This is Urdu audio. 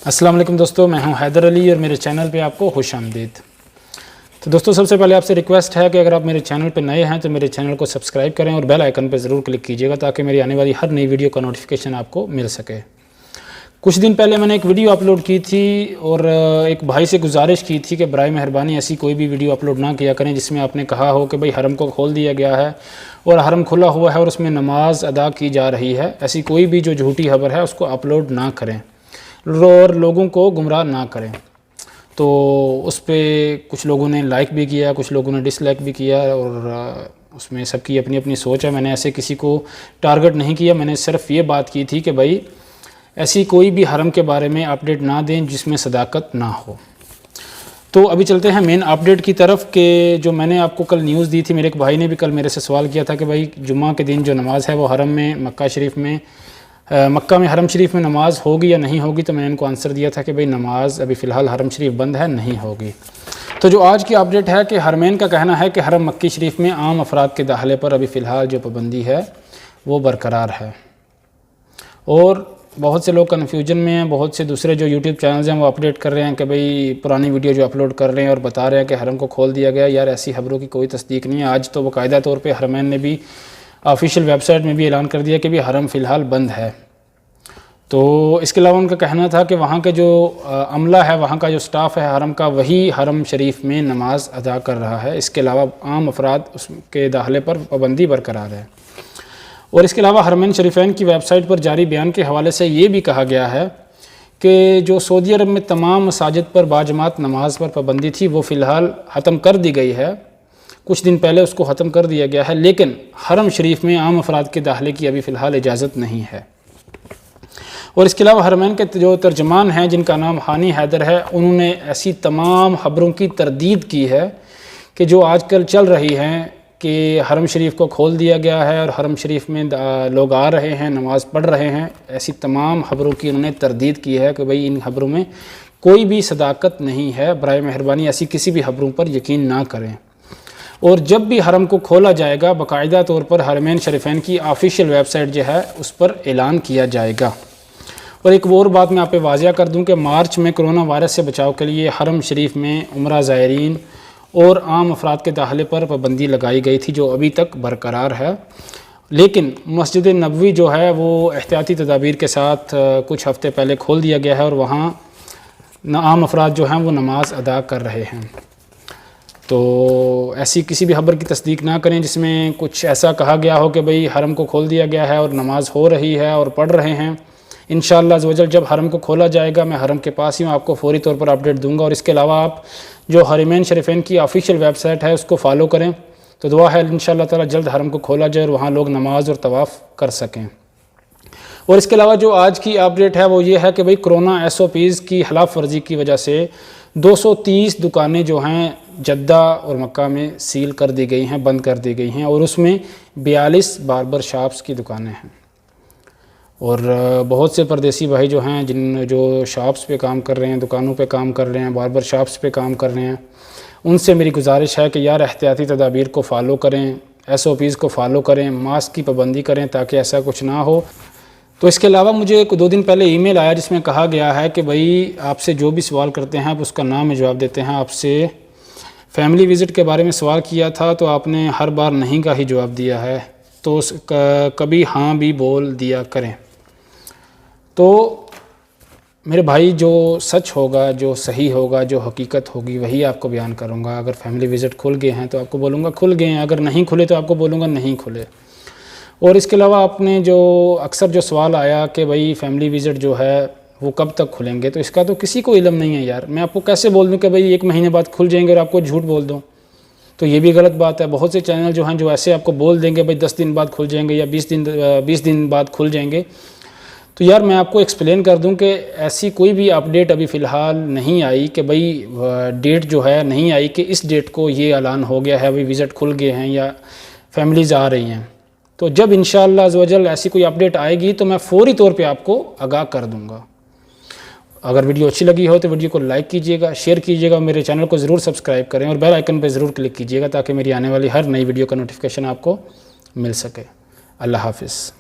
السلام علیکم دوستو، میں ہوں حیدر علی اور میرے چینل پہ آپ کو خوش آمدید۔ تو دوستو سب سے پہلے آپ سے ریکویسٹ ہے کہ اگر آپ میرے چینل پہ نئے ہیں تو میرے چینل کو سبسکرائب کریں اور بیل آئیکن پہ ضرور کلک کیجیے گا تاکہ میری آنے والی ہر نئی ویڈیو کا نوٹیفیکیشن آپ کو مل سکے۔ کچھ دن پہلے میں نے ایک ویڈیو اپلوڈ کی تھی اور ایک بھائی سے گزارش کی تھی کہ برائے مہربانی ایسی کوئی بھی ویڈیو اپلوڈ نہ کیا کریں جس میں آپ نے کہا ہو کہ بھئی حرم کو کھول دیا گیا ہے اور حرم کھلا ہوا ہے اور اس میں نماز ادا کی جا رہی ہے۔ ایسی کوئی بھی جو جھوٹی خبر ہے اس کو اپلوڈ نہ کریں اور لوگوں کو گمراہ نہ کریں۔ تو اس پہ کچھ لوگوں نے لائک بھی کیا، کچھ لوگوں نے ڈس لائک بھی کیا اور اس میں سب کی اپنی اپنی سوچ ہے۔ میں نے ایسے کسی کو ٹارگٹ نہیں کیا، میں نے صرف یہ بات کی تھی کہ بھائی ایسی کوئی بھی حرم کے بارے میں اپڈیٹ نہ دیں جس میں صداقت نہ ہو۔ تو ابھی چلتے ہیں مین اپڈیٹ کی طرف کہ جو میں نے آپ کو کل نیوز دی تھی، میرے ایک بھائی نے بھی کل میرے سے سوال کیا تھا کہ بھائی جمعہ کے دن جو نماز ہے وہ حرم میں مکہ میں حرم شریف میں نماز ہوگی یا نہیں ہوگی، تو میں نے ان کو آنسر دیا تھا کہ بھئی نماز ابھی فی الحال حرم شریف بند ہے، نہیں ہوگی۔ تو جو آج کی اپڈیٹ ہے کہ حرمین کا کہنا ہے کہ حرم مکی شریف میں عام افراد کے داخلے پر ابھی فی الحال جو پابندی ہے وہ برقرار ہے، اور بہت سے لوگ کنفیوژن میں ہیں۔ بہت سے دوسرے جو یوٹیوب چینلز ہیں وہ اپڈیٹ کر رہے ہیں کہ بھئی پرانی ویڈیو جو اپلوڈ کر رہے ہیں اور بتا رہے ہیں کہ حرم کو کھول دیا گیا۔ یار ایسی خبروں کی کوئی تصدیق نہیں ہے۔ آج تو باقاعدہ طور پہ حرمین نے بھی آفیشیل ویب سائٹ میں بھی اعلان کر دیا کہ بھی حرم فی الحال بند ہے۔ تو اس کے علاوہ ان کا کہنا تھا کہ وہاں کے جو عملہ ہے، وہاں کا جو سٹاف ہے حرم کا، وہی حرم شریف میں نماز ادا کر رہا ہے۔ اس کے علاوہ عام افراد اس کے داخلے پر پابندی برقرار ہے۔ اور اس کے علاوہ حرمین شریفین کی ویب سائٹ پر جاری بیان کے حوالے سے یہ بھی کہا گیا ہے کہ جو سعودی عرب میں تمام مساجد پر باجماعت نماز پر پابندی تھی وہ فی الحال ختم کر دی گئی ہے۔ کچھ دن پہلے اس کو ختم کر دیا گیا ہے، لیکن حرم شریف میں عام افراد کے داخلے کی ابھی فی الحال اجازت نہیں ہے۔ اور اس کے علاوہ حرمین کے جو ترجمان ہیں جن کا نام ہانی حیدر ہے، انہوں نے ایسی تمام خبروں کی تردید کی ہے کہ جو آج کل چل رہی ہیں کہ حرم شریف کو کھول دیا گیا ہے اور حرم شریف میں لوگ آ رہے ہیں، نماز پڑھ رہے ہیں۔ ایسی تمام خبروں کی انہوں نے تردید کی ہے کہ بھئی ان خبروں میں کوئی بھی صداقت نہیں ہے، برائے مہربانی ایسی کسی بھی خبروں پر یقین نہ کریں۔ اور جب بھی حرم کو کھولا جائے گا باقاعدہ طور پر حرمین شریفین کی آفیشیل ویب سائٹ جو ہے اس پر اعلان کیا جائے گا۔ اور ایک اور بات میں آپ پہ واضح کر دوں کہ مارچ میں کرونا وائرس سے بچاؤ کے لیے حرم شریف میں عمرہ زائرین اور عام افراد کے داخلے پر پابندی لگائی گئی تھی جو ابھی تک برقرار ہے، لیکن مسجد نبوی جو ہے وہ احتیاطی تدابیر کے ساتھ کچھ ہفتے پہلے کھول دیا گیا ہے اور وہاں عام افراد جو ہیں وہ نماز ادا کر رہے ہیں۔ تو ایسی کسی بھی خبر کی تصدیق نہ کریں جس میں کچھ ایسا کہا گیا ہو کہ بھئی حرم کو کھول دیا گیا ہے اور نماز ہو رہی ہے اور پڑھ رہے ہیں۔ انشاءاللہ عزوجل جب حرم کو کھولا جائے گا میں حرم کے پاس ہی ہوں، آپ کو فوری طور پر اپڈیٹ دوں گا۔ اور اس کے علاوہ آپ جو حرمین شریفین کی آفیشیل ویب سائٹ ہے اس کو فالو کریں، تو دعا ہے انشاءاللہ تعالی جلد حرم کو کھولا جائے اور وہاں لوگ نماز اور طواف کر سکیں۔ اور اس کے علاوہ جو آج کی اپڈیٹ ہے وہ یہ ہے کہ بھئی کرونا SOPs کی خلاف ورزی کی وجہ سے 230 دکانیں جو ہیں جدہ اور مکہ میں سیل کر دی گئی ہیں، بند کر دی گئی ہیں، اور اس میں 42 باربر شاپس کی دکانیں ہیں۔ اور بہت سے پردیسی بھائی جو ہیں جو شاپس پہ کام کر رہے ہیں، دکانوں پہ کام کر رہے ہیں، باربر شاپس پہ کام کر رہے ہیں، ان سے میری گزارش ہے کہ یار احتیاطی تدابیر کو فالو کریں، SOPs کو فالو کریں، ماسک کی پابندی کریں تاکہ ایسا کچھ نہ ہو۔ تو اس کے علاوہ مجھے 2 دن پہلے ای میل آیا جس میں کہا گیا ہے کہ بھئی آپ سے جو بھی سوال کرتے ہیں آپ اس کا نام میں جواب دیتے ہیں۔ آپ سے فیملی وزٹ کے بارے میں سوال کیا تھا تو آپ نے ہر بار نہیں کا ہی جواب دیا ہے، تو کبھی ہاں بھی بول دیا کریں۔ تو میرے بھائی جو سچ ہوگا، جو صحیح ہوگا، جو حقیقت ہوگی وہی آپ کو بیان کروں گا۔ اگر فیملی وزٹ کھل گئے ہیں تو آپ کو بولوں گا کھل گئے ہیں، اگر نہیں کھلے تو آپ کو بولوں گا نہیں کھلے۔ اور اس کے علاوہ آپ نے جو اکثر جو سوال آیا کہ بھئی فیملی وزٹ جو ہے وہ کب تک کھلیں گے، تو اس کا تو کسی کو علم نہیں ہے یار۔ میں آپ کو کیسے بول دوں کہ بھئی 1 مہینے بعد کھل جائیں گے اور آپ کو جھوٹ بول دوں، تو یہ بھی غلط بات ہے۔ بہت سے چینل جو ہیں جو ایسے آپ کو بول دیں گے بھئی 10 دن بعد کھل جائیں گے یا 20 دن بعد کھل جائیں گے، تو یار میں آپ کو ایکسپلین کر دوں کہ ایسی کوئی بھی اپڈیٹ ابھی فی الحال نہیں آئی کہ بھئی ڈیٹ جو ہے نہیں آئی کہ اس ڈیٹ کو یہ اعلان ہو گیا ہے بھئی وزٹ کھل گئے ہیں یا فیملیز آ رہی ہیں۔ تو جب انشاءاللہ عزوجل ایسی کوئی اپڈیٹ آئے گی تو میں فوری طور پہ آپ کو آگاہ کر دوں گا۔ اگر ویڈیو اچھی لگی ہو تو ویڈیو کو لائک کیجئے گا، شیئر کیجئے گا، میرے چینل کو ضرور سبسکرائب کریں اور بیل آئیکن پہ ضرور کلک کیجئے گا تاکہ میری آنے والی ہر نئی ویڈیو کا نوٹیفیکیشن آپ کو مل سکے۔ اللہ حافظ۔